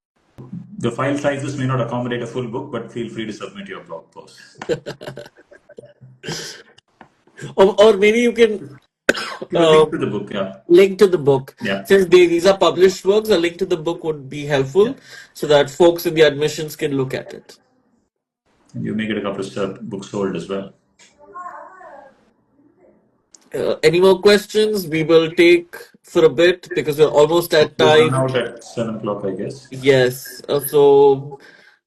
the file sizes may not accommodate a full book, but feel free to submit your blog post. Or maybe you can Link to the book, yeah. link to the book. Yeah. Since these are published works, a link to the book would be helpful so that folks in the admissions can look at it. And you may get a couple of books sold as well. Any more questions? We will take for a bit because we're almost at We'll run time. out at 7 o'clock, I guess. Yes. So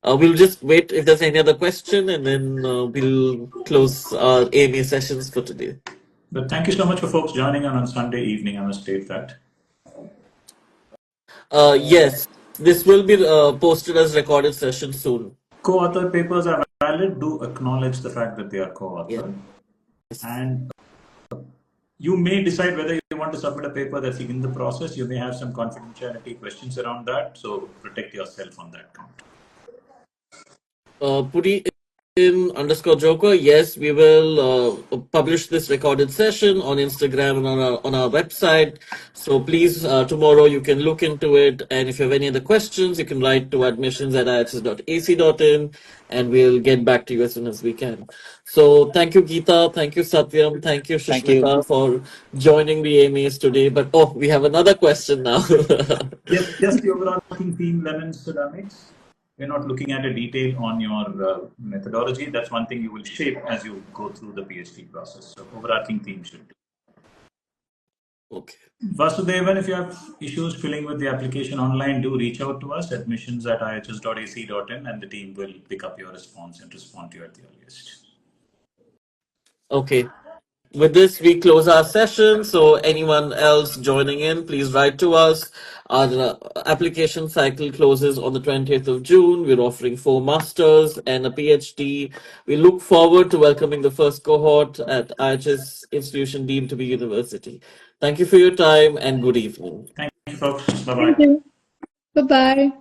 we'll just wait if there's any other question and then we'll close our AMA sessions for today. But thank you so much for folks joining on Sunday evening. I must state that. Yes, this will be posted as recorded session soon. Co-author papers are valid. Do acknowledge the fact that they are co-authored. Yes. And you may decide whether you want to submit a paper that's in the process. You may have some confidentiality questions around that. So protect yourself on that count. Puri in underscore Joker. Yes, we will publish this recorded session on Instagram and on our website. So please, tomorrow you can look into it. And if you have any other questions, you can write to admissions@ihs.ac.in and we'll get back to you as soon as we can. So thank you, Geeta. Thank you, Satyam. Thank you, Thank you. Shushmita, for joining the AMAs today. But we have another question now. Yes, just the overall theme, lemon ceramics. We're not looking at a detail on your methodology. That's one thing you will shape as you go through the PhD process. So overarching theme should be. Okay. Vasudevan, if you have issues filling with the application online, do reach out to us, admissions@ihs.ac.in, and the team will pick up your response and respond to you at the earliest. Okay. With this, we close our session. So anyone else joining in, please write to us. Our application cycle closes on the 20th of June. We're offering 4 masters and a PhD. We look forward to welcoming the first cohort at IIHS institution deemed to be university. Thank you for your time and good evening. Thank you, folks. Bye-bye. Thank you. Bye bye.